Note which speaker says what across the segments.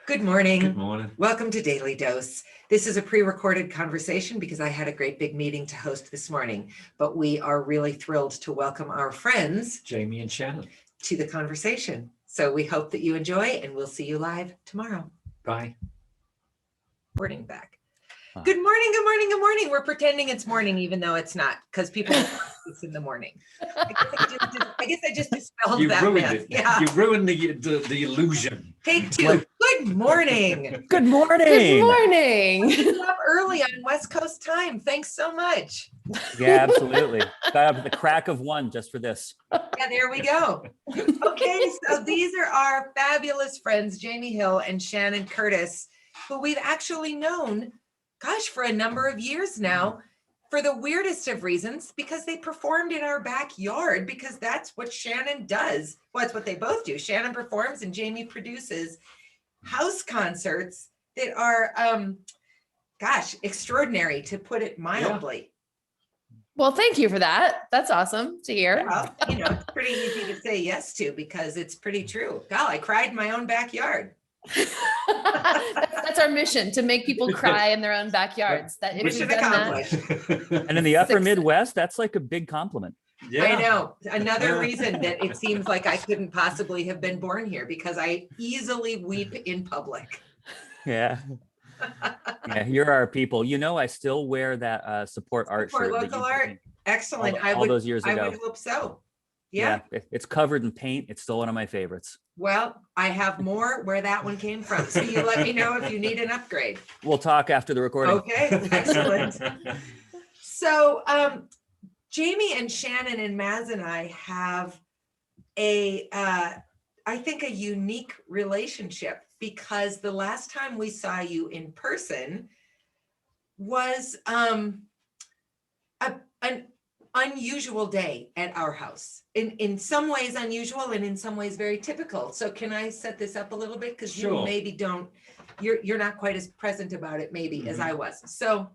Speaker 1: Good morning.
Speaker 2: Good morning.
Speaker 1: Welcome to Daily Dose. This is a pre-recorded conversation because I had a great big meeting to host this morning, but we are really thrilled to welcome our friends,
Speaker 2: Jamie and Shannon.
Speaker 1: to the conversation. So we hope that you enjoy, and we'll see you live tomorrow.
Speaker 2: Bye.
Speaker 1: Recording back. Good morning, good morning, good morning. We're pretending it's morning even though it's not, because people it's in the morning. I guess I just dispelled
Speaker 2: You
Speaker 1: that
Speaker 2: ruined
Speaker 1: myth.
Speaker 2: it.
Speaker 1: Yeah.
Speaker 2: You ruined the illusion.
Speaker 1: Take two. Good morning.
Speaker 3: Good morning.
Speaker 4: Good morning.
Speaker 1: Getting up early on West Coast time. Thanks so much.
Speaker 3: Yeah, absolutely. Got up at the crack of one just for this.
Speaker 1: Yeah, there we go. Okay, so these are our fabulous friends, Jamie Hill and Shannon Curtis, who we've actually known, gosh, for a number of years now, for the weirdest of reasons, because they performed in our backyard, because that's what Shannon does. Well, that's what they both do. Shannon performs and Jamie produces house concerts that are, gosh, extraordinary, to put it mildly.
Speaker 4: Well, thank you for that. That's awesome to hear.
Speaker 1: Well, you know, it's pretty easy to say yes to because it's pretty true. God, I cried in my own backyard.
Speaker 4: That's our mission, to make people cry in their own backyards. That if
Speaker 1: Mission
Speaker 4: you've done that,
Speaker 1: accomplished.
Speaker 3: And in the upper
Speaker 4: 6
Speaker 3: Midwest, that's like a big compliment.
Speaker 2: Yeah.
Speaker 1: I know. Another reason that it seems like I couldn't possibly have been born here, because I easily weep in public.
Speaker 3: Yeah. Yeah, you're our people. You know, I still wear that support art
Speaker 1: For
Speaker 3: shirt. that
Speaker 1: local
Speaker 3: you
Speaker 1: art.
Speaker 3: gave me
Speaker 1: Excellent.
Speaker 3: all those years
Speaker 1: I
Speaker 3: ago.
Speaker 1: would hope so. Yeah.
Speaker 3: It's covered in paint. It's still one of my favorites.
Speaker 1: Well, I have more where that one came from. So you let me know if you need an upgrade.
Speaker 3: We'll talk after the recording.
Speaker 1: Okay, excellent. So Jamie and Shannon and Maz and I have I think a unique relationship, because the last time we saw you in person was an unusual day at our house. In some ways unusual, and in some ways very typical. So can I set this up a little bit? Because you
Speaker 2: Sure.
Speaker 1: maybe don't, you're not quite as present about it maybe as I was. So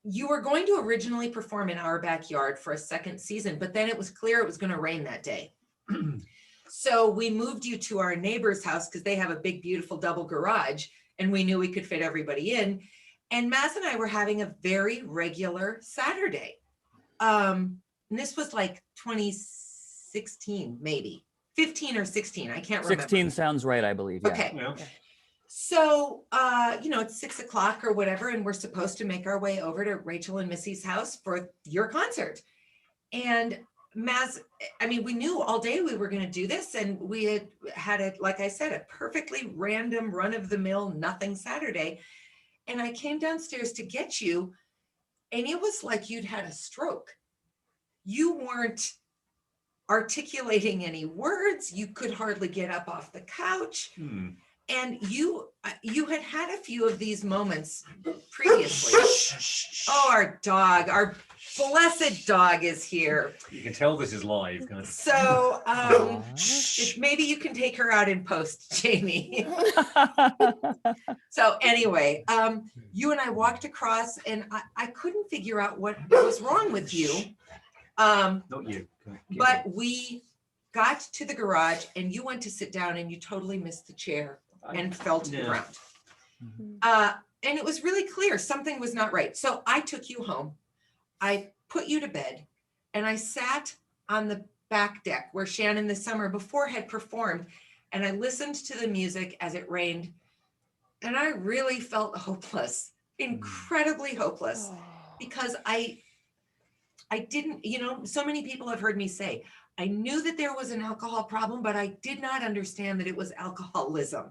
Speaker 1: you were going to originally perform in our backyard for a second season, but then it was clear it was going to rain that day. So we moved you to our neighbor's house because they have a big, beautiful double garage, and we knew we could fit everybody in. And Maz and I were having a very regular Saturday. And this was like 2016, maybe 15 or 16. I can't remember.
Speaker 3: 16 sounds right, I believe. Yeah.
Speaker 1: Okay.
Speaker 2: Yeah.
Speaker 1: So, you know, it's 6 o'clock or whatever, and we're supposed to make our way over to Rachel and Missy's house for your concert. And Maz, I mean, we knew all day we were going to do this, and we had it, like I said, a perfectly random run-of-the-mill nothing Saturday. And I came downstairs to get you, and it was like you'd had a stroke. You weren't articulating any words. You could hardly get up off the couch. And you had a few of these moments previously. Oh, our dog, our blessed dog is here.
Speaker 2: You can tell this is live, guys.
Speaker 1: So maybe you can take her out in post, Jamie. So anyway, you and I walked across, and I couldn't figure out what was wrong with you.
Speaker 2: Not you.
Speaker 1: But we got to the garage, and you went to sit down, and you totally missed the chair and fell to the ground. And it was really clear something was not right. So I took you home. I put you to bed, and I sat on the back deck where Shannon the summer before had performed, and I listened to the music as it rained, and I really felt hopeless, incredibly hopeless, because I didn't, you know, so many people have heard me say, I knew that there was an alcohol problem, but I did not understand that it was alcoholism.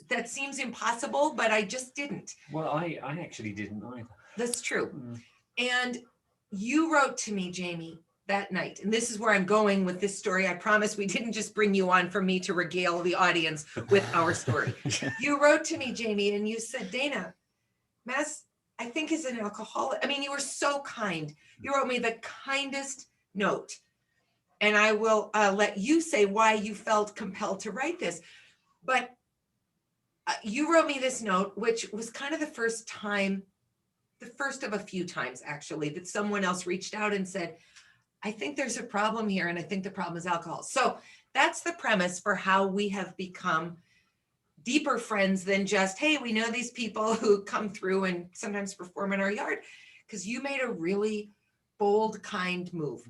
Speaker 1: That seems impossible, but I just didn't.
Speaker 2: Well, I actually didn't either.
Speaker 1: That's true. And you wrote to me, Jamie, that night, and this is where I'm going with this story. I promise we didn't just bring you on for me to regale the audience with our story. You wrote to me, Jamie, and you said, Dana, Maz, I think is an alcoholic. I mean, you were so kind. You wrote me the kindest note. And I will let you say why you felt compelled to write this. But you wrote me this note, which was kind of the first of a few times, actually, that someone else reached out and said, I think there's a problem here, and I think the problem is alcohol. So that's the premise for how we have become deeper friends than just, hey, we know these people who come through and sometimes perform in our yard, because you made a really bold, kind move,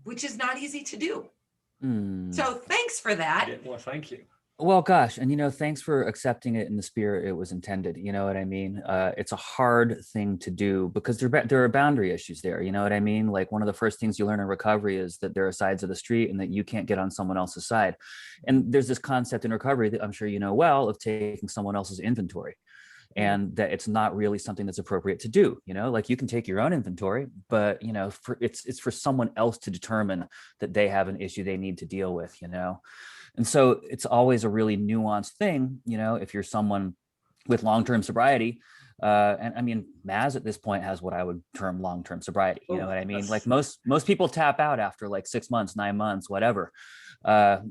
Speaker 1: which is not easy to do. So thanks for that.
Speaker 2: Yeah, well, thank you.
Speaker 3: Well, gosh, and thanks for accepting it in the spirit it was intended. You know what I mean? It's a hard thing to do because there are boundary issues there. You know what I mean? Like one of the first things you learn in recovery is that there are sides of the street and that you can't get on someone else's side. And there's this concept in recovery that I'm sure you know well of taking someone else's inventory. And that it's not really something that's appropriate to do. Like you can take your own inventory, but it's for someone else to determine that they have an issue they need to deal with. And so it's always a really nuanced thing, if you're someone with long-term sobriety. And I mean, Maz at this point has what I would term long-term sobriety. You know what I mean? Like most people tap out after like 6 months, 9 months, whatever. But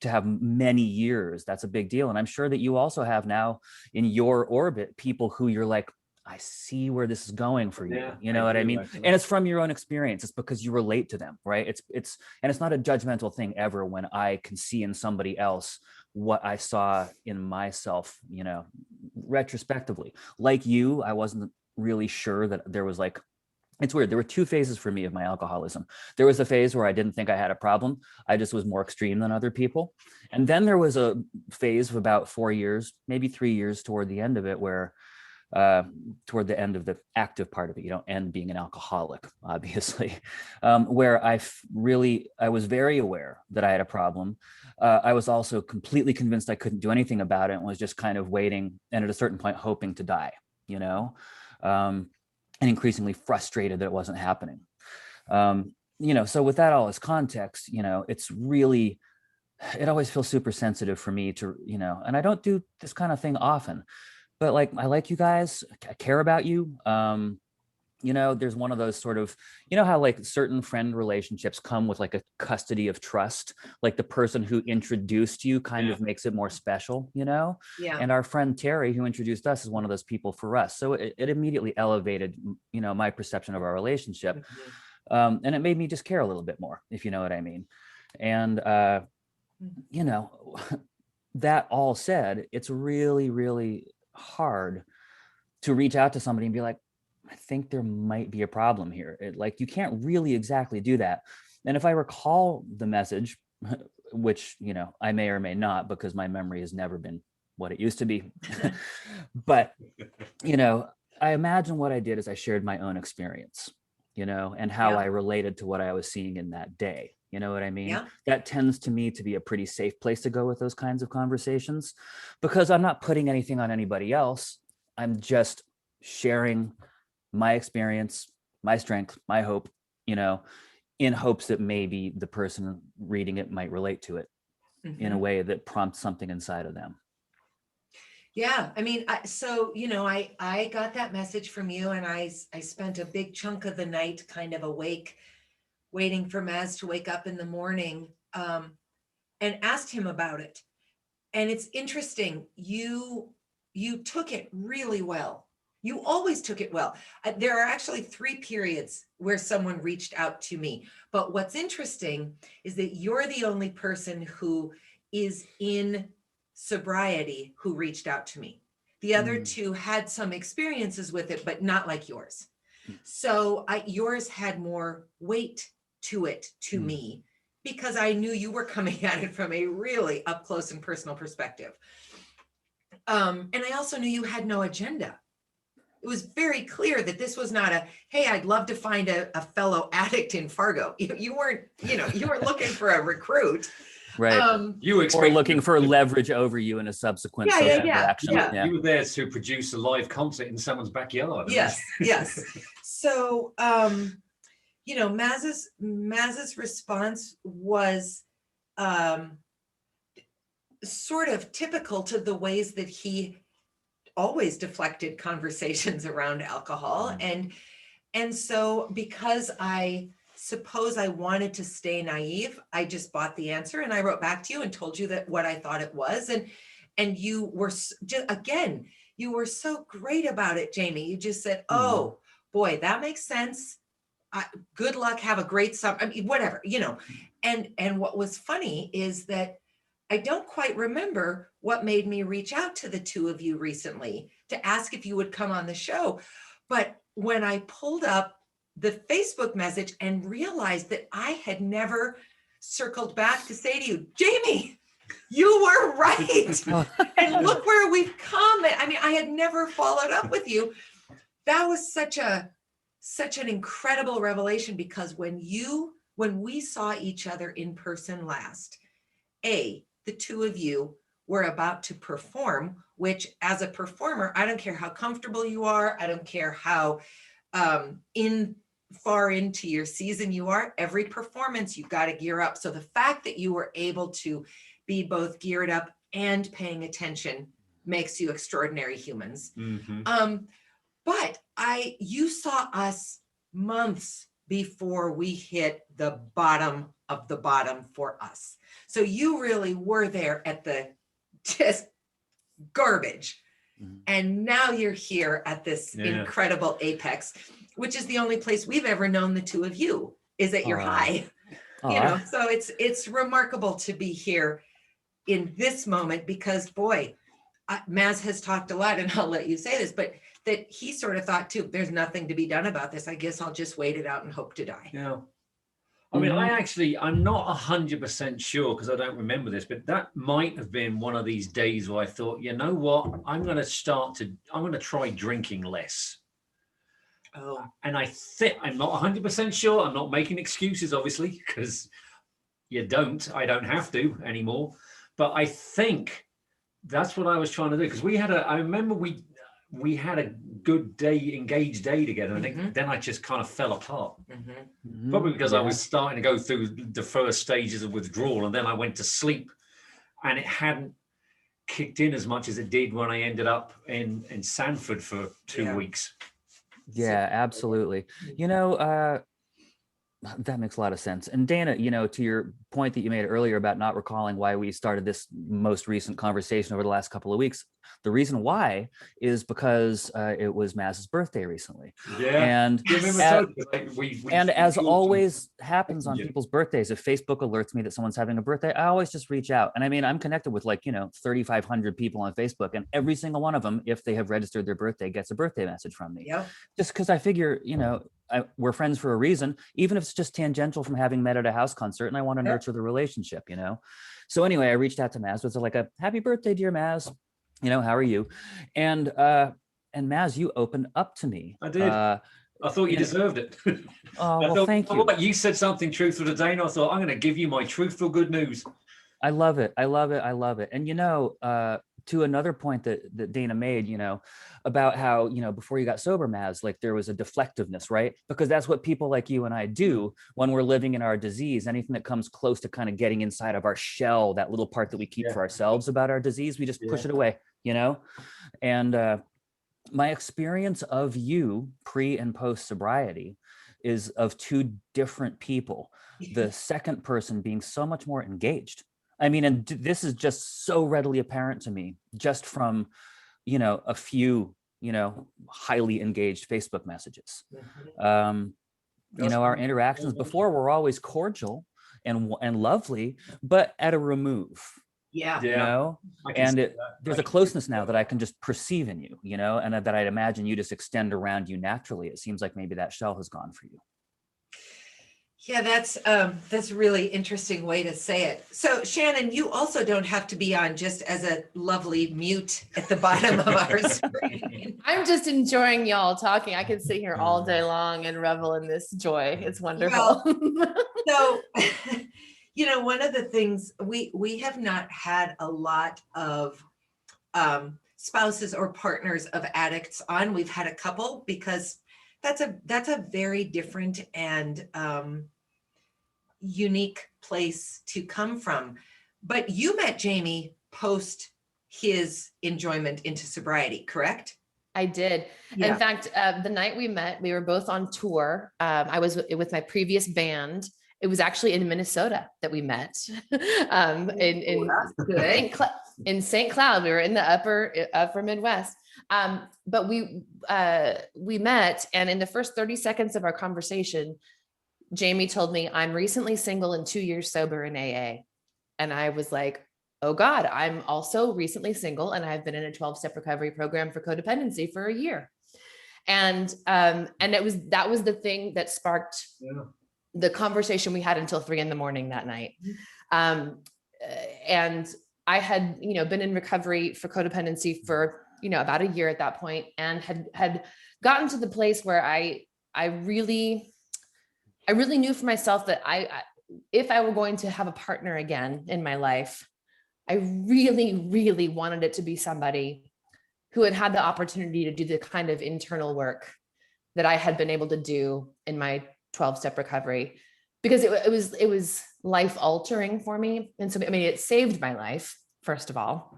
Speaker 3: to have many years, that's a big deal. And I'm sure that you also have now in your orbit people who you're like, I see where this is going for you.
Speaker 2: Yeah,
Speaker 3: You know what I mean?
Speaker 2: actually.
Speaker 3: And it's from your own experience. It's because you relate to them, right? And it's not a judgmental thing ever when I can see in somebody else what I saw in myself, retrospectively. Like you, I wasn't really sure that there was like, it's weird. There were 2 phases for me of my alcoholism. There was a phase where I didn't think I had a problem. I just was more extreme than other people. And then there was a phase of about 4 years, maybe 3 years toward the end of it, where toward the end of the active part of it, and being an alcoholic, obviously, where I was very aware that I had a problem. I was also completely convinced I couldn't do anything about it and was just kind of waiting and at a certain point hoping to die, and increasingly frustrated that it wasn't happening. So with that all as context, it's really, it always feels super sensitive for me to, and I don't do this kind of thing often, but like, I like you guys, I care about you. There's one of those sort of, how like certain friend relationships come with like a custody of trust, like the person who introduced you kind of makes it more special,
Speaker 1: Yeah.
Speaker 3: And our friend Terry, who introduced us, is one of those people for us. So it immediately elevated, my perception of our relationship. And it made me just care a little bit more, if you know what I mean. And, that all said, it's really, really hard to reach out to somebody and be like, I think there might be a problem here. Like you can't really exactly do that. And if I recall the message, which, I may or may not, because my memory has never been what it used to be. But, I imagine what I did is I shared my own experience, and how I related to what I was seeing in that day. You know what I mean?
Speaker 1: Yeah.
Speaker 3: That tends to me to be a pretty safe place to go with those kinds of conversations, because I'm not putting anything on anybody else. I'm just sharing my experience, my strength, my hope, in hopes that maybe the person reading it might relate to it in a way that prompts something inside of them.
Speaker 1: Yeah, I mean, I got that message from you, and I spent a big chunk of the night kind of awake, waiting for Maz to wake up in the morning, and asked him about it. And it's interesting, you took it really well. You always took it well. There are actually 3 periods where someone reached out to me. But what's interesting is that you're the only person who is in sobriety who reached out to me. The other 2 had some experiences with it, but not like yours. So yours had more weight to it, to me, because I knew you were coming at it from a really up close and personal perspective. And I also knew you had no agenda. It was very clear that this was not hey, I'd love to find a fellow addict in Fargo. You weren't, you were looking for a recruit.
Speaker 3: Right.
Speaker 2: You
Speaker 3: Or looking for leverage over you in a subsequent social interaction.
Speaker 1: Yeah.
Speaker 2: You were there to produce a live concert in someone's backyard.
Speaker 1: Yes. So, Maz's response was sort of typical to the ways that he always deflected conversations around alcohol. And so because I suppose I wanted to stay naive, I just bought the answer and I wrote back to you and told you that what I thought it was. And you were again, you were so great about it, Jamie. You just said, oh boy, that makes sense. Good luck. Have a great summer. I mean, whatever, And what was funny is that I don't quite remember what made me reach out to the two of you recently to ask if you would come on the show. But when I pulled up the Facebook message and realized that I had never circled back to say to you, Jamie, you were right. And look where we've come. I mean, I had never followed up with you. That was such an incredible revelation, because when we saw each other in person last, the two of you were about to perform, which as a performer, I don't care how comfortable you are. I don't care how far into your season you are. Every performance, you've got to gear up. So the fact that you were able to be both geared up and paying attention makes you extraordinary humans. But you saw us months before we hit the bottom of the bottom for us. So you really were there at the just garbage. And now you're here at this incredible apex, which is the only place we've ever known the two of you, is at your high. You know, so it's remarkable to be here in this moment, because boy, Maz has talked a lot, and I'll let you say this, but that he sort of thought too, there's nothing to be done about this. I guess I'll just wait it out and hope to die.
Speaker 2: Yeah. I mean, I'm not 100% sure, because I don't remember this, but that might have been one of these days where I thought, you know what, I'm going to try drinking less.
Speaker 1: Oh.
Speaker 2: And I think, I'm not 100% sure. I'm not making excuses, obviously, because I don't have to anymore. But I think that's what I was trying to do, because I remember we had a good day, engaged day together, and then I just kind of fell apart. Probably because I was starting to go through the first stages of withdrawal, and then I went to sleep, and it hadn't kicked in as much as it did when I ended up in Sanford for 2 weeks.
Speaker 3: Yeah, absolutely. You know, that makes a lot of sense. And Dana, you know, to your point that you made earlier about not recalling why we started this most recent conversation over the last couple of weeks, the reason why is because it was Maz's birthday recently.
Speaker 2: Yeah.
Speaker 3: And
Speaker 2: and
Speaker 3: as always happens on people's birthdays, if Facebook alerts me that someone's having a birthday, I always just reach out. And I mean, I'm connected with 3,500 people on Facebook, and every single one of them, if they have registered their birthday, gets a birthday message from me.
Speaker 1: Yep.
Speaker 3: Just because I figure, we're friends for a reason, even if it's just tangential from having met at a house concert, and I want to nurture the relationship, So anyway, I reached out to Maz with like a happy birthday, dear Maz. How are you? And Maz, you opened up to me.
Speaker 2: I did. I thought you deserved it.
Speaker 3: Well, thank you.
Speaker 2: You said something truthful today, and I thought, I'm going to give you my truthful good news.
Speaker 3: I love it. I love it. I love it. And, to another point that Dana made, about how, before you got sober, Maz, like there was a deflectiveness, right? Because that's what people like you and I do when we're living in our disease. Anything that comes close to kind of getting inside of our shell, that little part that we keep for ourselves about our disease, we just push it away, And my experience of you pre and post sobriety is of two different people. The second person being so much more engaged. I mean, and this is just so readily apparent to me, just from, a few, highly engaged Facebook messages. Our interactions before were always cordial and lovely, but at a remove.
Speaker 1: Yeah.
Speaker 3: And there's a closeness now that I can just perceive in you, and that I'd imagine you just extend around you naturally. It seems like maybe that shell has gone for you.
Speaker 1: Yeah, that's a really interesting way to say it. So Shannon, you also don't have to be on just as a lovely mute at the bottom of our screen.
Speaker 4: I'm just enjoying y'all talking. I could sit here all day long and revel in this joy. It's wonderful.
Speaker 1: So, one of the things we have not had a lot of spouses or partners of addicts on. We've had a couple, because that's a very different and unique place to come from. But you met Jamie post his enjoyment into sobriety, correct?
Speaker 4: I did.
Speaker 1: Yeah.
Speaker 4: In fact, the night we met, we were both on tour. I was with my previous band. It was actually in Minnesota that we met. In St. Cloud. We were in the upper Midwest. But we met, and in the first 30 seconds of our conversation, Jamie told me, I'm recently single and 2 years sober in AA. And I was like, oh God, I'm also recently single and I've been in a 12-step recovery program for codependency for a year. And that was the thing that sparked the conversation we had until 3 a.m. that night. And I had, been in recovery for codependency for, about a year at that point, and had gotten to the place where I really knew for myself that if I were going to have a partner again in my life, I really, really wanted it to be somebody who had had the opportunity to do the kind of internal work that I had been able to do in my 12-step recovery, because it was life altering for me. And so, I mean, it saved my life, first of all.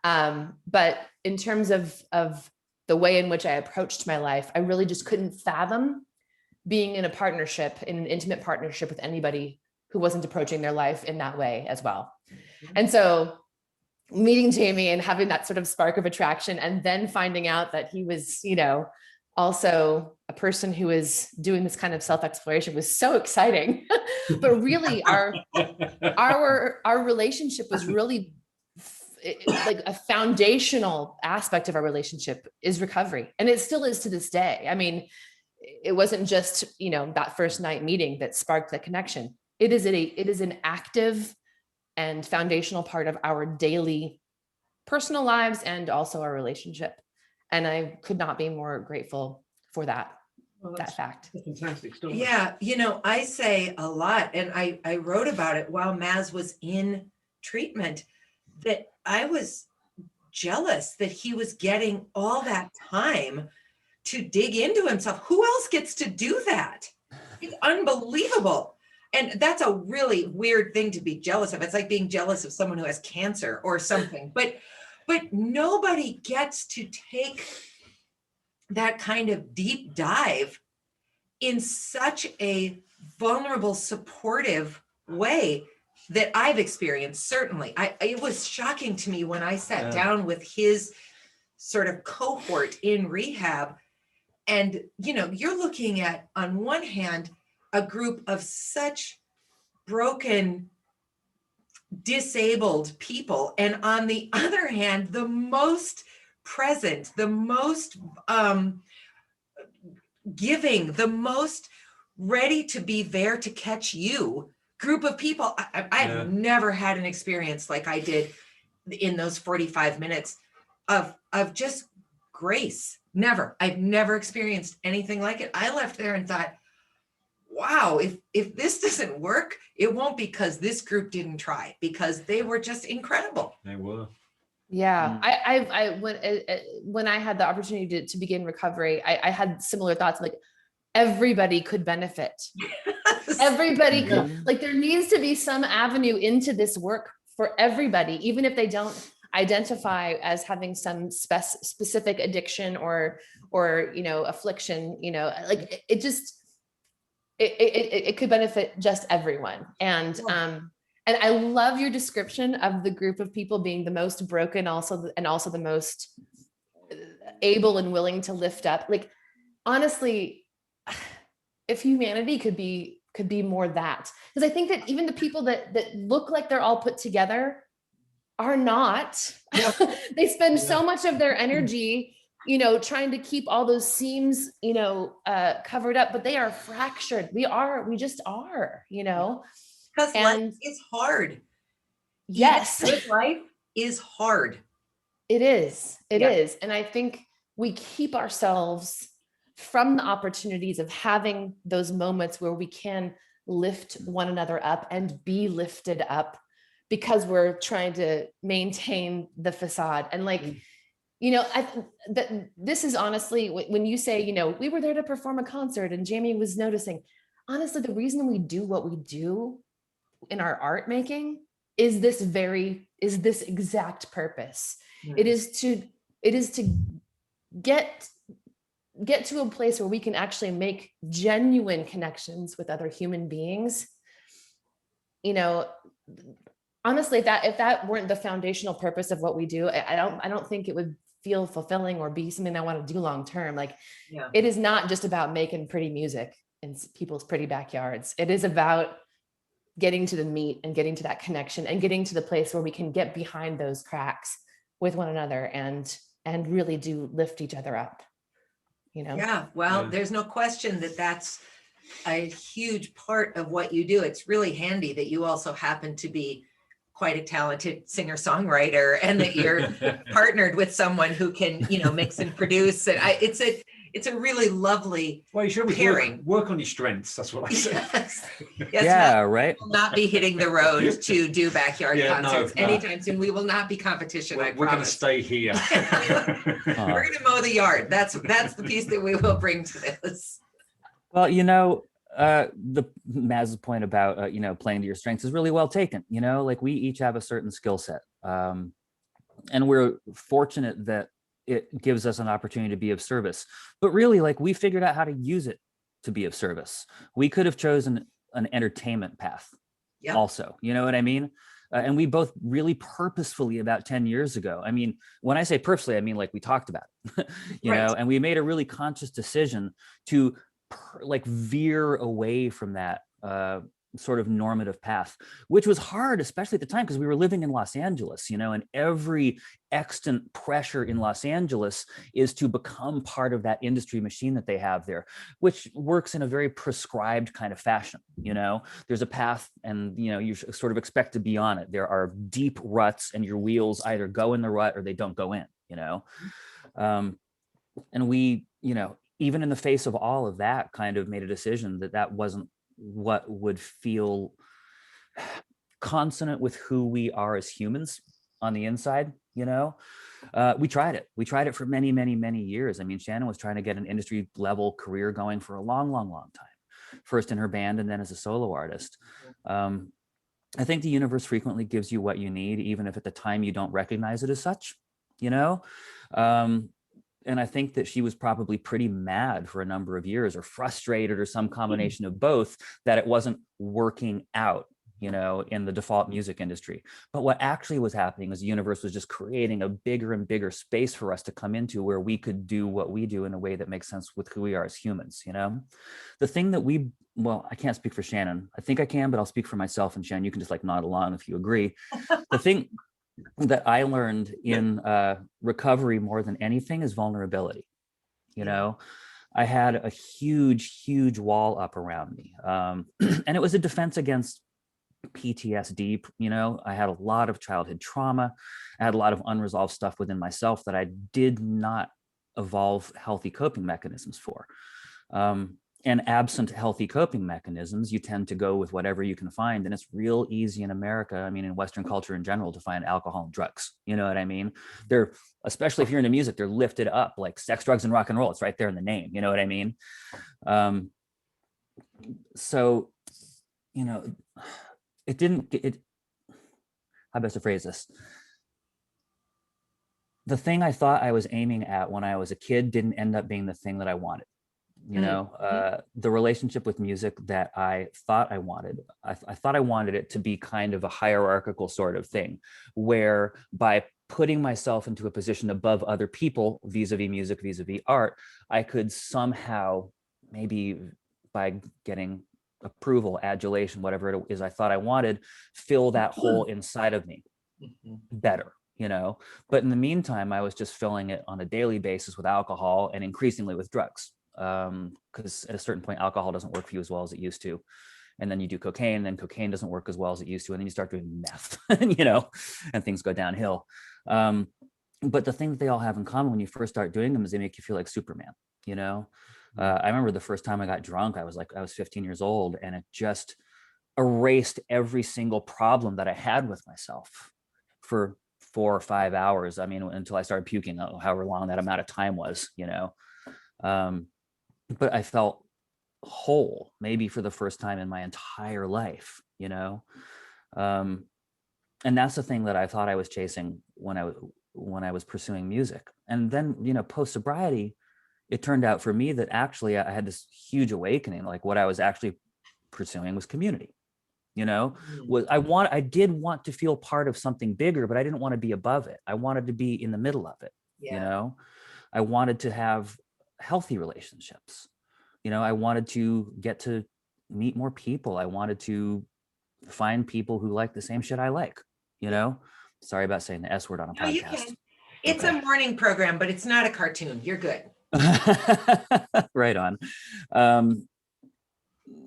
Speaker 4: But in terms of the way in which I approached my life, I really just couldn't fathom being in an intimate partnership with anybody who wasn't approaching their life in that way as well. And so meeting Jamie and having that sort of spark of attraction, and then finding out that he was, also a person who is doing this kind of self-exploration was so exciting. But really our relationship was really like a foundational aspect of our relationship is recovery. And it still is to this day. I mean, it wasn't just, that first night meeting that sparked the connection. It is an active and foundational part of our daily personal lives and also our relationship. And I could not be more grateful for that fact.
Speaker 2: That's a fantastic story.
Speaker 1: Yeah. I say a lot, and I wrote about it while Maz was in treatment, that I was jealous that he was getting all that time to dig into himself. Who else gets to do that? It's unbelievable. And that's a really weird thing to be jealous of. It's like being jealous of someone who has cancer or something. But nobody gets to take that kind of deep dive in such a vulnerable, supportive way that I've experienced. Certainly, it was shocking to me when I sat down with his sort of cohort in rehab. And, you're looking at, on one hand, a group of such broken, disabled people. And on the other hand, the most present, the most giving, the most ready to be there to catch you group of people. I've never had an experience like I did in those 45 minutes of just grace. Never. I've never experienced anything like it. I left there and thought, wow, if this doesn't work, it won't, because this group didn't try, because they were just incredible.
Speaker 2: They were.
Speaker 4: Yeah. When I had the opportunity to begin recovery, I had similar thoughts, like everybody could benefit. Everybody could, like, there needs to be some avenue into this work for everybody, even if they don't identify as having some specific addiction or affliction, like it could benefit just everyone. And I love your description of the group of people being the most broken, also the most able and willing to lift up. Like, honestly, if humanity could be more that, because I think that even the people that look like they're all put together are not. They spend so much of their energy trying to keep all those seams covered up, but they are fractured. We just are.
Speaker 1: Because life is hard.
Speaker 4: Yes.
Speaker 1: Good life is hard.
Speaker 4: It is. It is. And I think we keep ourselves from the opportunities of having those moments where we can lift one another up and be lifted up, because we're trying to maintain the facade. And this is honestly, when you say, we were there to perform a concert and Jamie was noticing, honestly, the reason we do what we do in our art making is this exact purpose. Mm-hmm. It is to get to a place where we can actually make genuine connections with other human beings. Honestly, if that weren't the foundational purpose of what we do, I don't think it would feel fulfilling or be something I want to do long term. It is not just about making pretty music in people's pretty backyards. It is about getting to the meat and getting to that connection and getting to the place where we can get behind those cracks with one another and really do lift each other up, you know?
Speaker 1: Yeah, well,
Speaker 2: Yeah.
Speaker 1: there's no question that that's a huge part of what you do. It's really handy that you also happen to be quite a talented singer-songwriter and that you're partnered with someone who can, you know, mix and produce. And it's a really lovely
Speaker 2: Well, you should always
Speaker 1: pairing.
Speaker 2: work on your strengths. That's what I say.
Speaker 1: Yes. Yes,
Speaker 3: Yeah, right.
Speaker 1: will not be hitting the road to do backyard
Speaker 2: Yeah, no,
Speaker 1: concerts
Speaker 2: no.
Speaker 1: anytime soon. We will not be competition. I
Speaker 2: We're going to
Speaker 1: promise.
Speaker 2: stay here.
Speaker 1: We're going to mow the yard. That's the piece that we will bring to this.
Speaker 3: Well, you know, the Maz's point about you know, playing to your strengths is really well taken. You know, like we each have a certain skill set, and we're fortunate that it gives us an opportunity to be of service. But really, like we figured out how to use it to be of service. We could have chosen an entertainment path,
Speaker 1: Yep.
Speaker 3: also. You know what I mean? And we both really purposefully about 10 years ago. I mean, when I say purposely, I mean like we talked about it, you
Speaker 1: Right.
Speaker 3: know, and we made a really conscious decision to like veer away from that sort of normative path, which was hard, especially at the time, because we were living in Los Angeles, you know, and every extant pressure in Los Angeles is to become part of that industry machine that they have there, which works in a very prescribed kind of fashion. You know, there's a path and, you know, you sort of expect to be on it. There are deep ruts and your wheels either go in the rut or they don't go in, you know. And we, you know, even in the face of all of that, kind of made a decision that that wasn't what would feel consonant with who we are as humans on the inside. You know, we tried it for many, many, many years. I mean, Shannon was trying to get an industry level career going for a long, long, long time, first in her band and then as a solo artist. I think the universe frequently gives you what you need, even if at the time you don't recognize it as such, you know. And I think that she was probably pretty mad for a number of years, or frustrated, or some combination of both, that it wasn't working out, you know, in the default music industry. But what actually was happening is the universe was just creating a bigger and bigger space for us to come into, where we could do what we do in a way that makes sense with who we are as humans, you know. The thing that well, I can't speak for Shannon. I think I can, but I'll speak for myself, and Shannon, you can just like nod along if you agree. The thing that I learned in recovery more than anything is vulnerability. You know, I had a huge, huge wall up around me. And it was a defense against PTSD. You know, I had a lot of childhood trauma. I had a lot of unresolved stuff within myself that I did not evolve healthy coping mechanisms for. And absent healthy coping mechanisms, you tend to go with whatever you can find. And it's real easy in America, I mean, in Western culture in general, to find alcohol and drugs. You know what I mean? They're, especially if you're into music, they're lifted up like sex, drugs, and rock and roll. It's right there in the name. You know what I mean? So, you know, how best to phrase this? The thing I thought I was aiming at when I was a kid didn't end up being the thing that I wanted. You know, the relationship with music that I thought I wanted, I thought I wanted it to be kind of a hierarchical sort of thing, where by putting myself into a position above other people vis-a-vis music, vis-a-vis art, I could somehow, maybe by getting approval, adulation, whatever it is I thought I wanted, fill that hole inside of me better. You know, but in the meantime, I was just filling it on a daily basis with alcohol and increasingly with drugs. Because at a certain point, alcohol doesn't work for you as well as it used to. And then you do cocaine, and then cocaine doesn't work as well as it used to. And then you start doing meth, you know, and things go downhill. But the thing that they all have in common when you first start doing them is they make you feel like Superman, you know. I remember the first time I got drunk, I was 15 years old, and it just erased every single problem that I had with myself for 4 or 5 hours. I mean, until I started puking, however long that amount of time was, you know. But I felt whole, maybe for the first time in my entire life, you know. And that's the thing that I thought I was chasing when I was pursuing music. And then, you know, post sobriety, it turned out for me that actually I had this huge awakening. Like what I was actually pursuing was community. You know, I did want to feel part of something bigger, but I didn't want to be above it. I wanted to be in the middle of it. You know, I wanted to have healthy relationships. You know, I wanted to get to meet more people. I wanted to find people who like the same shit I like, you know? Sorry about saying the S word on a
Speaker 1: No, you
Speaker 3: podcast.
Speaker 1: can. It's a morning program, but it's not a cartoon. You're good.
Speaker 3: Right on.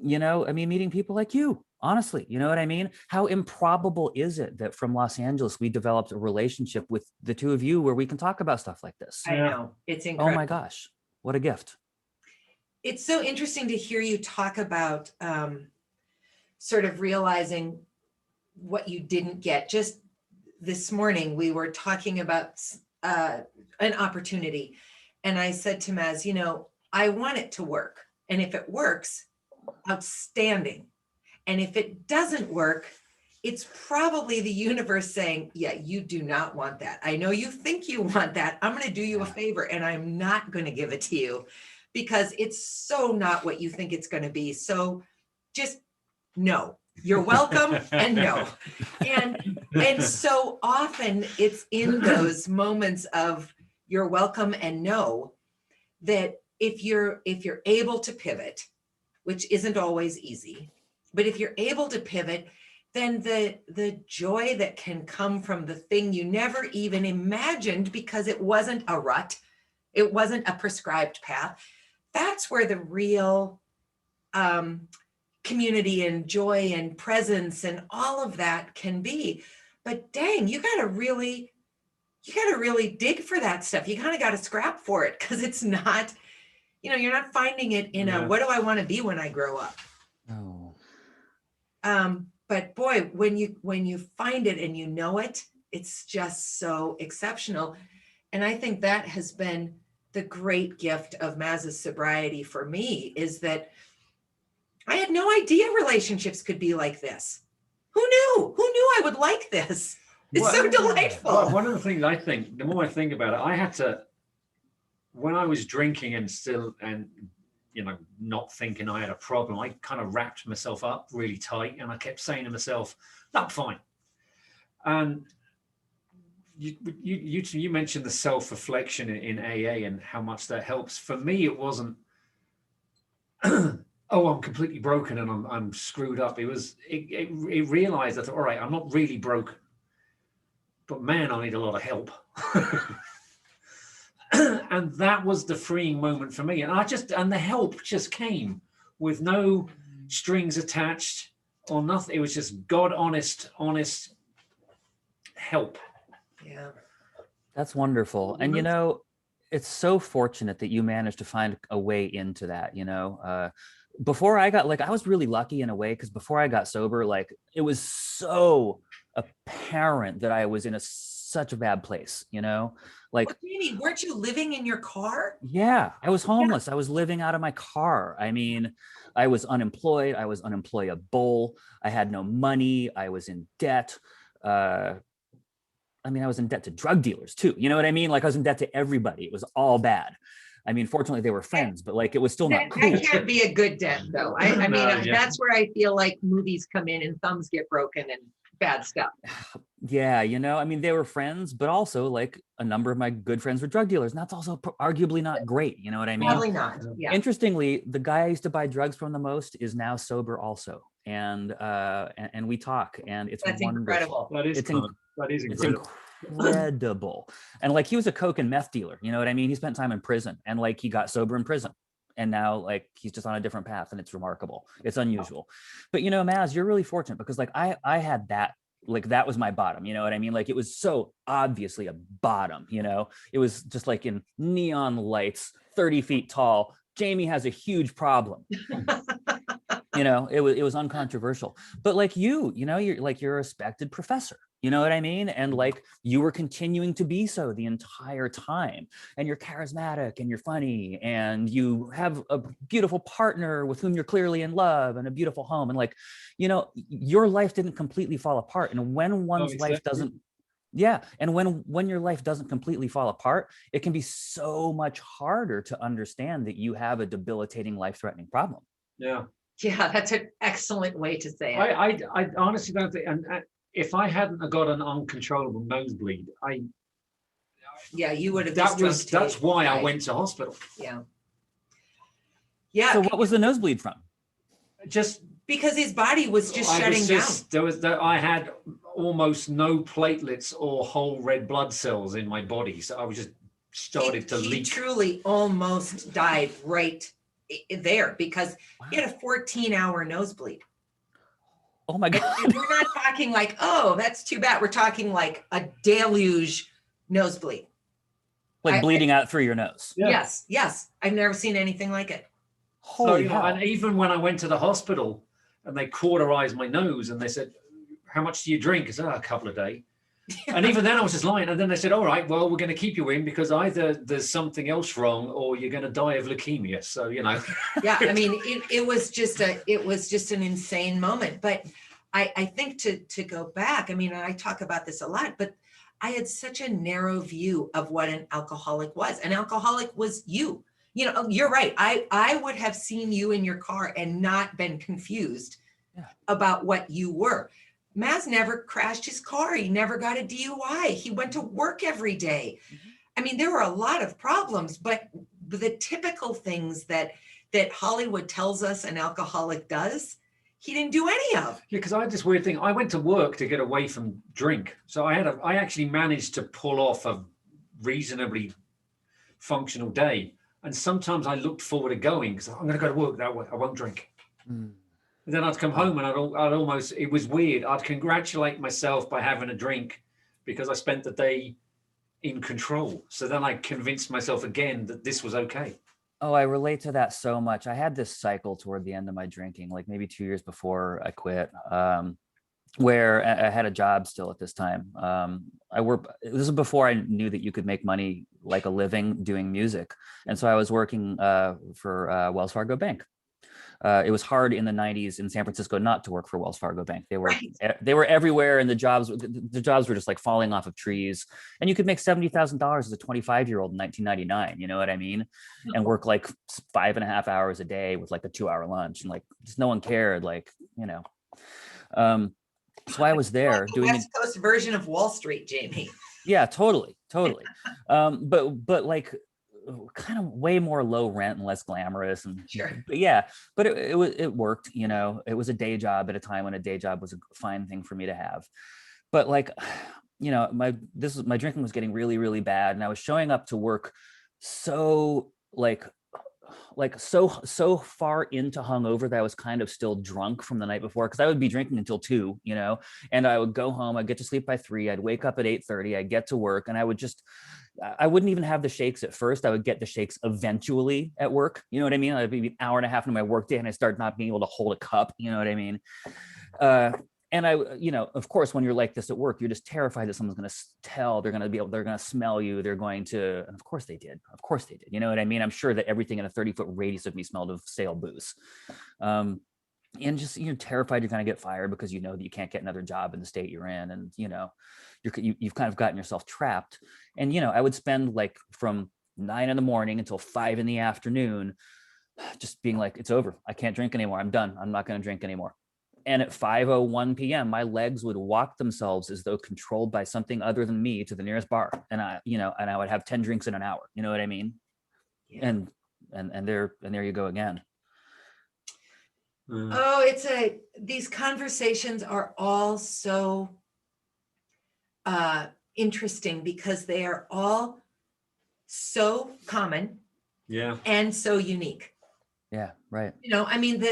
Speaker 3: You know, I mean, meeting people like you, honestly, you know what I mean? How improbable is it that from Los Angeles, we developed a relationship with the two of you where we can talk about stuff like this?
Speaker 1: I know. It's
Speaker 3: Oh
Speaker 1: incredible.
Speaker 3: my gosh, what a gift.
Speaker 1: It's so interesting to hear you talk about sort of realizing what you didn't get. Just this morning, we were talking about an opportunity. And I said to Maz, you know, I want it to work. And if it works, outstanding. And if it doesn't work, it's probably the universe saying, yeah, you do not want that. I know you think you want that. I'm going to do you a favor and I'm not going to give it to you because it's so not what you think it's going to be. So just no. You're welcome and no. And so often it's in those moments of you're welcome and no that if you're able to pivot, which isn't always easy, but if you're able to pivot, then the joy that can come from the thing you never even imagined because it wasn't a rut, it wasn't a prescribed path, that's where the real community and joy and presence and all of that can be. But dang, you gotta really dig for that stuff. You kind of got to scrap for it because it's not, you know, you're not finding it in a, what do I want to be when I grow up?
Speaker 3: Oh.
Speaker 1: But boy, when you find it and you know it, it's just so exceptional. And I think that has been the great gift of Maz's sobriety for me is that I had no idea relationships could be like this. Who knew? Who knew I would like this? It's so delightful.
Speaker 2: Well, one of the things I think, the more I think about it, I had to, when I was drinking and you know, not thinking I had a problem, I kind of wrapped myself up really tight and I kept saying to myself, no, I'm fine. And you mentioned the self-reflection in AA and how much that helps. For me, it wasn't, oh, I'm completely broken and I'm screwed up. It realized that, all right, I'm not really broken. But man, I need a lot of help. And that was the freeing moment for me. And the help just came with no strings attached or nothing. It was just God honest help.
Speaker 1: Yeah.
Speaker 3: That's wonderful. And, you know, it's so fortunate that you managed to find a way into that, you know. Before I got, like, I was really lucky in a way because before I got sober, like, it was so apparent that I was in such a bad place, you know, like,
Speaker 1: What do you mean? Weren't you living in your car?
Speaker 3: yeah, I was homeless. I was living out of my car. I mean, I was unemployed. I was unemployable. I had no money. I was in debt. I mean, I was in debt to drug dealers too. You know what I mean? Like I was in debt to everybody. It was all bad. I mean, fortunately they were friends, but like, it was still not cool.
Speaker 1: That can't be a good debt though. I mean, that's where I feel like movies come in and thumbs get broken and bad stuff.
Speaker 3: Yeah, you know, I mean, they were friends, but also like a number of my good friends were drug dealers, and that's also arguably not great. You know what I mean?
Speaker 1: Probably not. Yeah.
Speaker 3: Interestingly, the guy I used to buy drugs from the most is now sober also, and we talk, and it's
Speaker 1: That's
Speaker 3: wonderful.
Speaker 1: incredible.
Speaker 2: That is incredible.
Speaker 3: It's incredible. And like he was a coke and meth dealer. You know what I mean? He spent time in prison, and like he got sober in prison. And now like he's just on a different path, and it's remarkable. It's unusual. But you know, Maz, you're really fortunate because like I had that, like that was my bottom, you know what I mean? Like it was so obviously a bottom, you know, it was just like in neon lights, 30 feet tall. Jamie has a huge problem. You know, it was uncontroversial. But like you know, you're a respected professor. You know what I mean? And like you were continuing to be so the entire time. And you're charismatic and you're funny and you have a beautiful partner with whom you're clearly in love and a beautiful home. And like, you know, your life didn't completely fall apart. And when one's life doesn't, and when your life doesn't completely fall apart, it can be so much harder to understand that you have a debilitating, life-threatening problem.
Speaker 2: Yeah.
Speaker 1: Yeah, that's an excellent way to say it.
Speaker 2: I honestly don't think, and if I hadn't got an uncontrollable nosebleed,
Speaker 1: you would have.
Speaker 2: That's why I went to hospital.
Speaker 1: Yeah. Yeah.
Speaker 3: So what was the nosebleed from?
Speaker 2: Just
Speaker 1: because his body was just
Speaker 2: I
Speaker 1: shutting
Speaker 2: was
Speaker 1: down.
Speaker 2: I had almost no platelets or whole red blood cells in my body. So I was just started to
Speaker 1: He
Speaker 2: leak.
Speaker 1: truly almost died right there because he had a 14-hour nosebleed.
Speaker 3: Oh my God.
Speaker 1: And we're not talking like, oh, that's too bad. We're talking like a deluge nosebleed.
Speaker 3: Like bleeding out through your nose.
Speaker 2: Yeah.
Speaker 1: Yes. I've never seen anything like it.
Speaker 3: Holy
Speaker 2: So,
Speaker 3: hell.
Speaker 2: and even when I went to the hospital and they cauterized my nose and they said, how much do you drink? I said, a couple a day. And even then I was just lying. And then they said, all right, well, we're going to keep you in because either there's something else wrong or you're going to die of leukemia. So, you know.
Speaker 1: Yeah, I mean, it was just an insane moment. But I think to go back, I mean, I talk about this a lot, but I had such a narrow view of what an alcoholic was. An alcoholic was you. You know, you're right. I would have seen you in your car and not been confused about what you were. Maz never crashed his car. He never got a DUI. He went to work every day. I mean, there were a lot of problems, but the typical things that Hollywood tells us an alcoholic does, he didn't do any of.
Speaker 2: Yeah, because I had this weird thing. I went to work to get away from drink. So I actually managed to pull off a reasonably functional day. And sometimes I looked forward to going because I'm going to go to work that way. I won't drink. And then I'd come home and I'd almost, it was weird. I'd congratulate myself by having a drink because I spent the day in control. So then I convinced myself again that this was okay.
Speaker 3: Oh, I relate to that so much. I had this cycle toward the end of my drinking, like maybe 2 years before I quit, where I had a job still at this time. This is before I knew that you could make money like a living doing music. And so I was working for Wells Fargo Bank. It was hard in the 90s in San Francisco not to work for Wells Fargo Bank. They were everywhere, and the jobs were just like falling off of trees. And you could make $70,000 as a 25-year-old in 1999. You know what I mean? And work like 5.5 hours a day with like a 2-hour lunch, and like just no one cared. Like, you know. So I was there
Speaker 1: like the
Speaker 3: doing
Speaker 1: West Coast version of Wall Street, Jamie.
Speaker 3: Yeah, totally. But like kind of way more low rent and less glamorous, and
Speaker 1: Sure.
Speaker 3: But it worked. You know, it was a day job at a time when a day job was a fine thing for me to have. But like, you know, my drinking was getting really, really bad, and I was showing up to work so so far into hungover that I was kind of still drunk from the night before, because I would be drinking until 2, you know, and I would go home, I'd get to sleep by 3, I'd wake up at 8:30, I'd get to work, and I wouldn't even have the shakes at first. I would get the shakes eventually at work. You know what I mean? I'd be an hour and a half into my work day and I start not being able to hold a cup. You know what I mean? And I, you know, of course, when you're like this at work, you're just terrified that someone's going to tell, they're going to smell you. They're going to, and of course they did. You know what I mean? I'm sure that everything in a 30-foot radius of me smelled of stale booze. And just, you're terrified you're going to get fired because you know that you can't get another job in the state you're in. And, you know, you've kind of gotten yourself trapped. And, you know, I would spend like from 9 a.m. until 5 p.m. just being like, it's over. I can't drink anymore. I'm done. I'm not going to drink anymore. And at 5:01 p.m., my legs would walk themselves as though controlled by something other than me to the nearest bar. And I would have 10 drinks in an hour. You know what I mean? Yeah. And there you go again.
Speaker 1: Oh, these conversations are all so interesting because they are all so common, and so unique.
Speaker 3: Yeah, right.
Speaker 1: You know, I mean,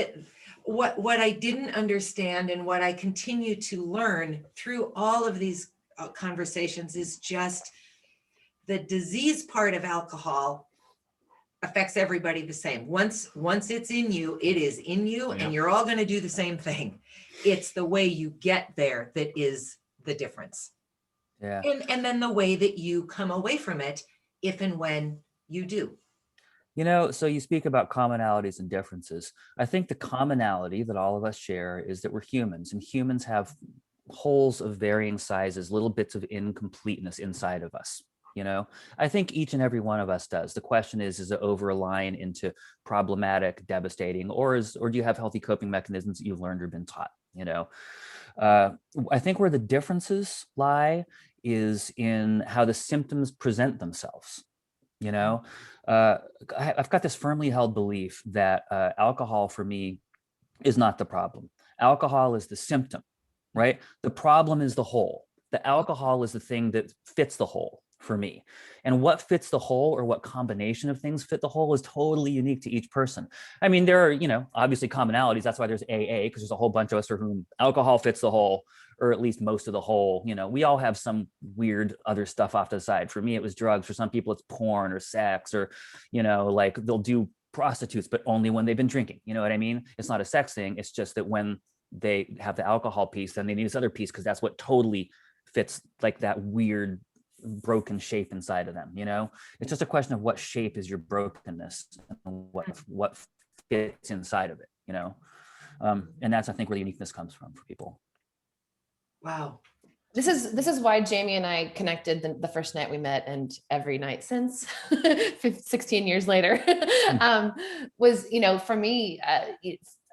Speaker 1: what I didn't understand and what I continue to learn through all of these conversations is just the disease part of alcohol affects everybody the same. Once it's in you, it is in you, and you're all going to do the same thing. It's the way you get there that is the difference.
Speaker 3: Yeah.
Speaker 1: And then the way that you come away from it, if and when you do.
Speaker 3: You know, so you speak about commonalities and differences. I think the commonality that all of us share is that we're humans, and humans have holes of varying sizes, little bits of incompleteness inside of us. You know, I think each and every one of us does. The question is it over a line into problematic, devastating, or do you have healthy coping mechanisms that you've learned or been taught? You know, I think where the differences lie is in how the symptoms present themselves. You know, I've got this firmly held belief that alcohol for me is not the problem. Alcohol is the symptom, right? The problem is the whole. The alcohol is the thing that fits the whole for me. And what fits the whole, or what combination of things fit the whole, is totally unique to each person. I mean, there are, obviously commonalities. That's why there's AA, because there's a whole bunch of us for whom alcohol fits the whole, or at least most of the whole. We all have some weird other stuff off to the side. For me, it was drugs. For some people, it's porn or sex, or, like they'll do prostitutes, but only when they've been drinking. You know what I mean? It's not a sex thing. It's just that when they have the alcohol piece, then they need this other piece, because that's what totally fits like that weird broken shape inside of them. It's just a question of what shape is your brokenness and what fits inside of it. And that's, I think, where the uniqueness comes from for people.
Speaker 1: Wow.
Speaker 4: This is why Jamie and I connected the first night we met, and every night since 16 years later, was, for me,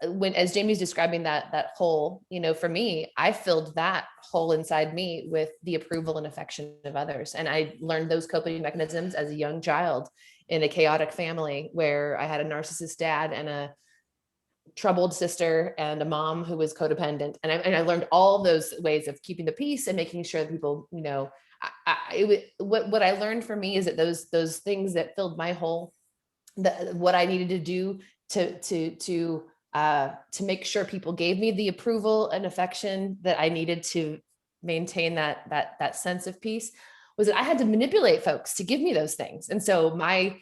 Speaker 4: when, as Jamie's describing that hole, for me, I filled that hole inside me with the approval and affection of others. And I learned those coping mechanisms as a young child in a chaotic family where I had a narcissist dad and a troubled sister and a mom who was codependent. And I learned all those ways of keeping the peace and making sure that people, what I learned for me is that those things that filled my hole, what I needed to do to make sure people gave me the approval and affection that I needed to maintain that sense of peace, was that I had to manipulate folks to give me those things. And so my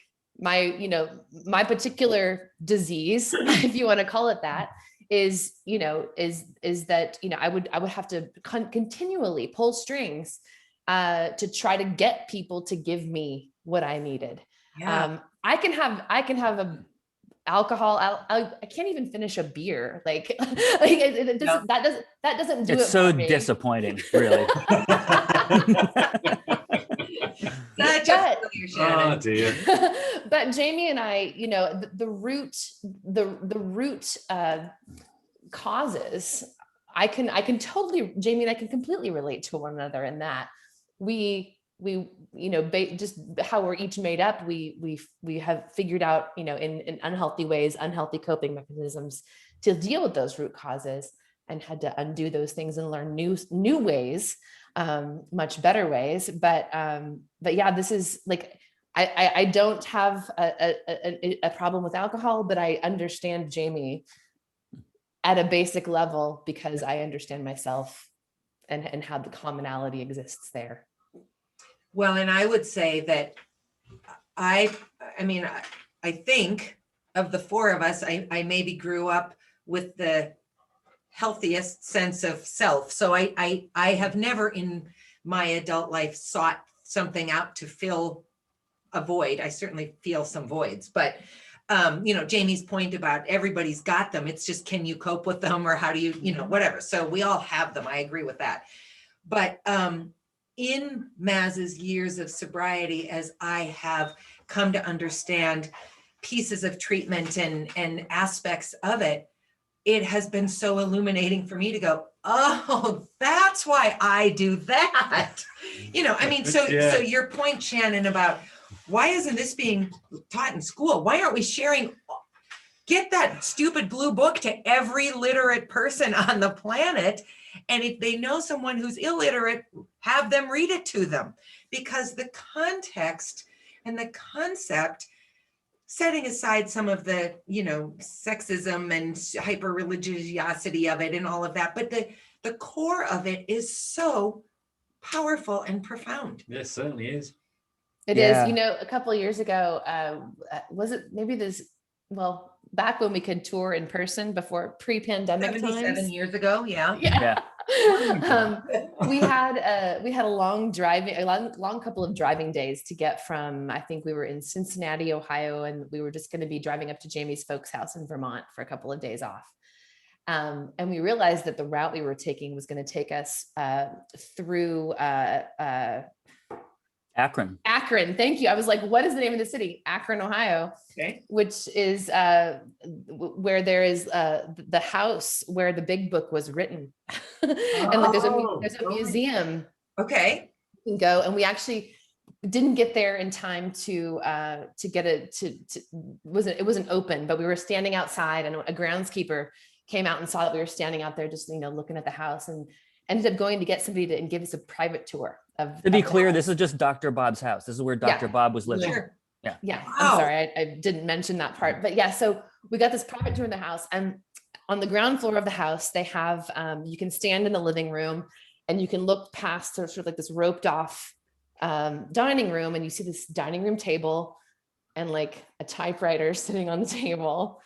Speaker 4: particular disease, if you want to call it that, is that, I would have to continually pull strings to try to get people to give me what I needed.
Speaker 1: Yeah.
Speaker 4: I can have a alcohol. I can't even finish a beer. That doesn't do it.
Speaker 3: It's so
Speaker 4: for me.
Speaker 3: disappointing, really.
Speaker 1: Such a failure, Shannon.
Speaker 2: Oh dear.
Speaker 4: But Jamie and I, the root causes, I can totally, Jamie and I can completely relate to one another in that we just how we're each made up, we have figured out, in unhealthy ways, unhealthy coping mechanisms to deal with those root causes, and had to undo those things and learn new ways, much better ways. But yeah, this is like, I don't have a problem with alcohol, but I understand Jamie at a basic level, because I understand myself and how the commonality exists there.
Speaker 1: Well, and I would say that I think of the four of us, I maybe grew up with the healthiest sense of self. So I have never in my adult life sought something out to fill a void. I certainly feel some voids, but Jamie's point about everybody's got them. It's just, can you cope with them, or how do you, whatever. So we all have them. I agree with that. But in Maz's years of sobriety, as I have come to understand pieces of treatment and aspects of it, it has been so illuminating for me to go, oh, that's why I do that. So your point, Shannon, about why isn't this being taught in school? Why aren't we sharing? Get that stupid blue book to every literate person on the planet. And if they know someone who's illiterate, have them read it to them, because the context and the concept, setting aside some of the, sexism and hyper religiosity of it and all of that, but the core of it is so powerful and profound.
Speaker 2: It certainly is.
Speaker 4: It is, a couple of years ago, was it maybe back when we could tour in person before pre-pandemic
Speaker 1: 77
Speaker 4: times.
Speaker 1: years ago. Yeah.
Speaker 4: We had a long couple of driving days to get from, I think we were in Cincinnati, Ohio, and we were just going to be driving up to Jamie's folks' house in Vermont for a couple of days off. And we realized that the route we were taking was going to take us through
Speaker 3: Akron.
Speaker 4: Thank you. I was like, what is the name of the city? Akron, Ohio.
Speaker 1: Okay.
Speaker 4: Which is where there is the house where the big book was written. And there's a museum.
Speaker 1: Okay.
Speaker 4: You can go, and we actually didn't get there in time to get it wasn't open, but we were standing outside, and a groundskeeper came out and saw that we were standing out there just, looking at the house, and ended up going to get somebody to give us a private tour of.
Speaker 3: To be
Speaker 4: of the
Speaker 3: clear,
Speaker 4: house.
Speaker 3: this is just Dr. Bob's house. This is where Dr.
Speaker 4: Yeah.
Speaker 3: Bob was living.
Speaker 1: Sure.
Speaker 4: Yeah,
Speaker 1: Wow.
Speaker 4: I'm sorry, I didn't mention that part, but yeah, so we got this private tour of the house, and on the ground floor of the house, they have, you can stand in the living room and you can look past sort of like this roped off dining room, and you see this dining room table and like a typewriter sitting on the table.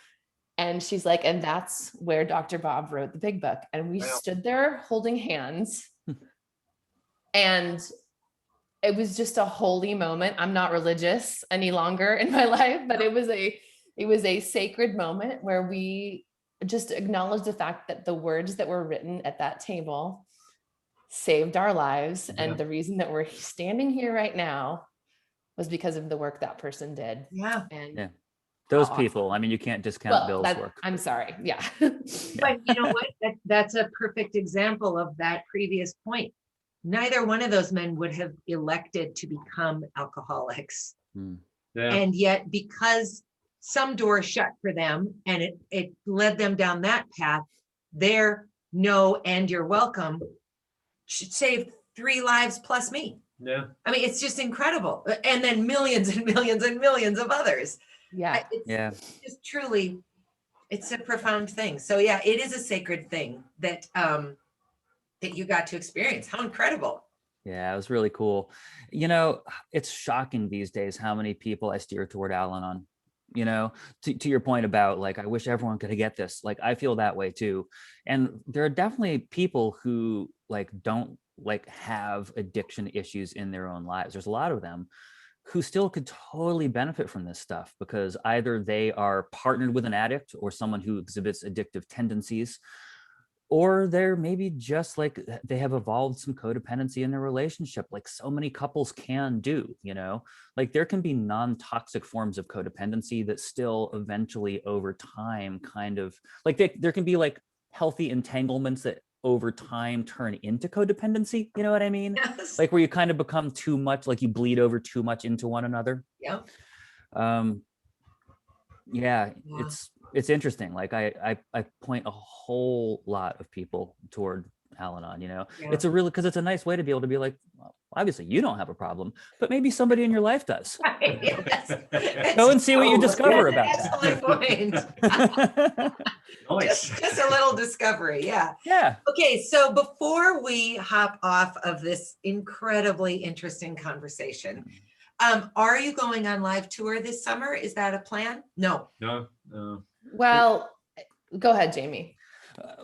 Speaker 4: And she's like, and that's where Dr. Bob wrote the big book. And we stood there holding hands. And it was just a holy moment. I'm not religious any longer in my life, but it was a sacred moment where we just acknowledged the fact that the words that were written at that table saved our lives.
Speaker 2: Yeah.
Speaker 4: And the reason that we're standing here right now was because of the work that person did.
Speaker 1: Yeah.
Speaker 4: And
Speaker 3: Yeah. Those
Speaker 4: Awesome.
Speaker 3: people, I mean, you can't discount Bill's work.
Speaker 4: I'm sorry. Yeah.
Speaker 1: But you know what? That's a perfect example of that previous point. Neither one of those men would have elected to become alcoholics.
Speaker 2: Yeah.
Speaker 1: And yet, because some door shut for them and it led them down that path, their no and you're welcome should save 3 lives plus me.
Speaker 2: Yeah.
Speaker 1: I mean, it's just incredible. And then millions and millions and millions of others.
Speaker 4: Yeah.
Speaker 1: It's just truly, it's a profound thing. So yeah, it is a sacred thing that that you got to experience. How incredible.
Speaker 3: Yeah, it was really cool. It's shocking these days how many people I steer toward Al-Anon. To your point about like, I wish everyone could get this. Like, I feel that way too. And there are definitely people who like don't like have addiction issues in their own lives. There's a lot of them who still could totally benefit from this stuff because either they are partnered with an addict or someone who exhibits addictive tendencies, or they're maybe just like they have evolved some codependency in their relationship, like so many couples can do, like there can be non-toxic forms of codependency that still eventually over time kind of like there can be like healthy entanglements that over time turn into codependency. You know what I mean?
Speaker 1: Yes.
Speaker 3: Like where you kind of become too much, like you bleed over too much into one another.
Speaker 1: Yeah.
Speaker 3: Yeah, it's interesting. Like I point a whole lot of people toward Al-Anon, it's a really, because it's a nice way to be able to be like, well, obviously you don't have a problem, but maybe somebody in your life does.
Speaker 1: Yes.
Speaker 3: Go and see what you discover about
Speaker 1: Excellent point.
Speaker 3: that.
Speaker 2: Nice.
Speaker 1: Just a little discovery. Yeah.
Speaker 3: Yeah.
Speaker 1: Okay. So before we hop off of this incredibly interesting conversation, are you going on live tour this summer? Is that a plan? No.
Speaker 2: No.
Speaker 4: Well, go ahead, Jamie.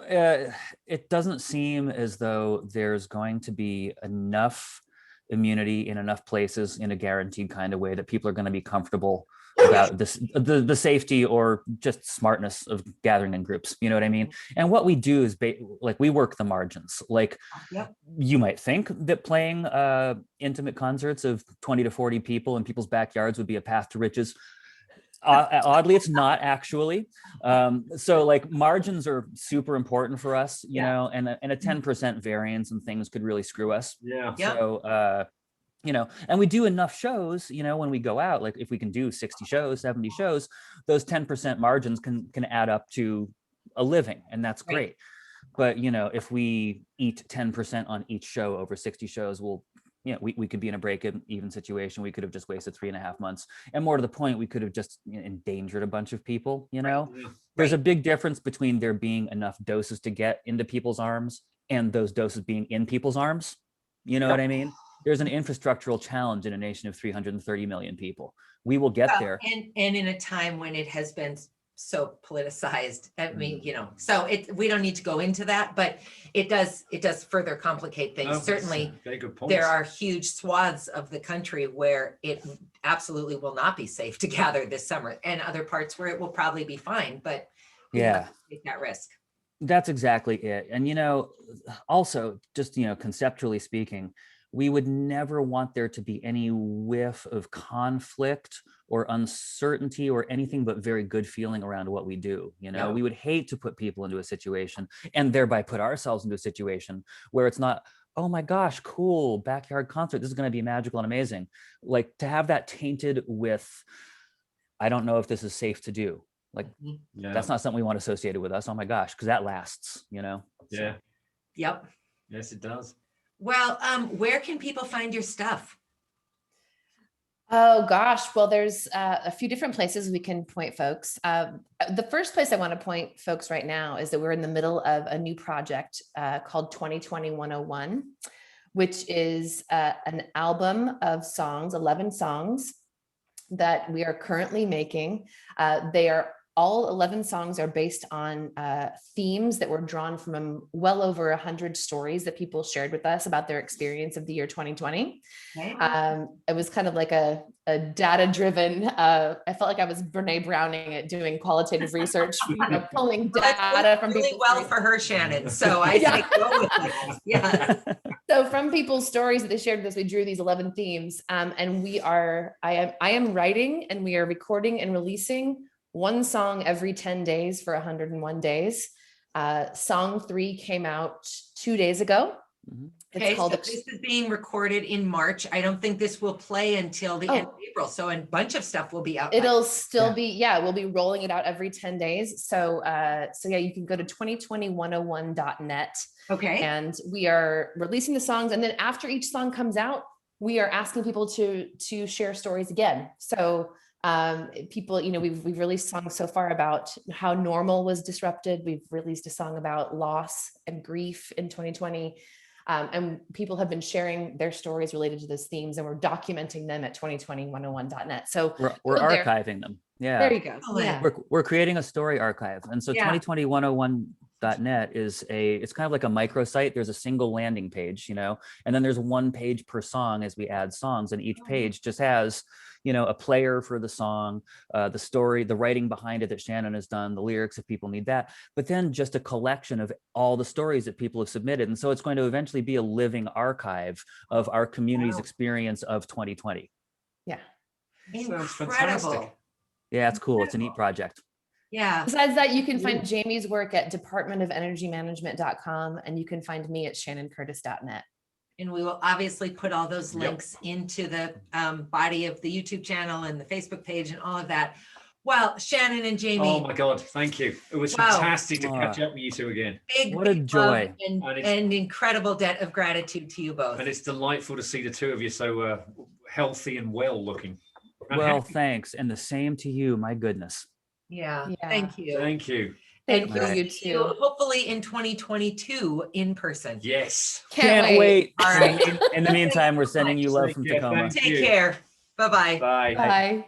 Speaker 3: It doesn't seem as though there's going to be enough immunity in enough places in a guaranteed kind of way that people are going to be comfortable about this, the safety or just smartness of gathering in groups. You know what I mean? And what we do is like we work the margins. Like you might think that playing intimate concerts of 20 to 40 people in people's backyards would be a path to riches. Oddly, it's not actually. So like margins are super important for us, you know, and a 10% variance and things could really screw us.
Speaker 2: Yeah.
Speaker 3: So, and we do enough shows, when we go out, like if we can do 60 shows, 70 shows, those 10% margins can add up to a living, and that's great. But, if we eat 10% on each show over 60 shows, we could be in a break-even situation. We could have just wasted 3.5 months. And more to the point, we could have just endangered a bunch of people, There's a big difference between there being enough doses to get into people's arms and those doses being in people's arms. You know what I mean? There's an infrastructural challenge in a nation of 330 million people. We will get there.
Speaker 1: And in a time when it has been so politicized, I mean, so we don't need to go into that, but it does further complicate things. Certainly
Speaker 2: very good point.
Speaker 1: There are huge swaths of the country where it absolutely will not be safe to gather this summer, and other parts where it will probably be fine, but we have to take that risk.
Speaker 3: That's exactly it. And, also just, conceptually speaking, we would never want there to be any whiff of conflict or uncertainty or anything but very good feeling around what we do. We would hate to put people into a situation and thereby put ourselves into a situation where it's not, oh my gosh, cool, backyard concert, this is going to be magical and amazing. Like to have that tainted with, I don't know if this is safe to do. Like
Speaker 2: Yeah.
Speaker 3: that's not something we want associated with us. Oh my gosh, because that lasts, you know.
Speaker 2: Yeah.
Speaker 1: Yep.
Speaker 2: Yes, it does.
Speaker 1: Well, where can people find your stuff?
Speaker 4: Oh gosh, well, there's a few different places we can point folks. The first place I want to point folks right now is that we're in the middle of a new project called 2020-101, which is an album of songs, 11 songs that we are currently making. They are all 11 songs are based on themes that were drawn from well over 100 stories that people shared with us about their experience of the year 2020.
Speaker 1: Okay.
Speaker 4: It was kind of like a data-driven, I felt like I was Brene Browning at doing qualitative research, pulling data from
Speaker 1: really
Speaker 4: people's
Speaker 1: well
Speaker 4: stories.
Speaker 1: for her, Shannon. So I say go with it. Yeah.
Speaker 4: So from people's stories that they shared with us, we drew these 11 themes, and I am writing, and we are recording and releasing one song every 10 days for 101 days. Song 3 came out 2 days ago. It's
Speaker 1: Okay,
Speaker 4: called
Speaker 1: so this is being recorded in March. I don't think this will play until the end of April. So a bunch of stuff will be out.
Speaker 4: It'll still be, we'll be rolling it out every 10 days. So yeah, you can go to 2020-101.net.
Speaker 1: Okay.
Speaker 4: And we are releasing the songs. And then after each song comes out, we are asking people to share stories again. So people, we've released songs so far about how normal was disrupted. We've released a song about loss and grief in 2020. And people have been sharing their stories related to those themes, and we're documenting them at 2020-101.net. So
Speaker 3: we're archiving them. Yeah.
Speaker 4: There you go. Yeah.
Speaker 3: We're creating a story archive. And so 2020-101.net is it's kind of like a microsite. There's a single landing page, and then there's one page per song as we add songs, and each page just has, a player for the song, the story, the writing behind it that Shannon has done, the lyrics if people need that, but then just a collection of all the stories that people have submitted. And so it's going to eventually be a living archive of our community's experience of 2020.
Speaker 4: Yeah.
Speaker 1: Incredible.
Speaker 3: Yeah, it's cool. It's a neat project.
Speaker 1: Yeah.
Speaker 4: Besides that, you can find Jamie's work at departmentofenergymanagement.com, and you can find me at shannoncurtis.net.
Speaker 1: And we will obviously put all those links into the body of the YouTube channel and the Facebook page and all of that. Well, Shannon and Jamie.
Speaker 2: Oh my God, thank you. It was fantastic to catch up with you two again.
Speaker 3: What a joy.
Speaker 1: And incredible debt of gratitude to you both.
Speaker 2: And it's delightful to see the two of you so healthy and well looking.
Speaker 3: Well, thanks. And the same to you. My goodness.
Speaker 1: Yeah. Thank you.
Speaker 2: Thank you.
Speaker 4: Thank you too.
Speaker 1: Hopefully in 2022 in person.
Speaker 2: Yes.
Speaker 3: Can't wait.
Speaker 1: All right.
Speaker 3: In the meantime, we're sending you love from Tacoma.
Speaker 1: Take care. Bye-bye.
Speaker 2: Bye.
Speaker 4: Bye.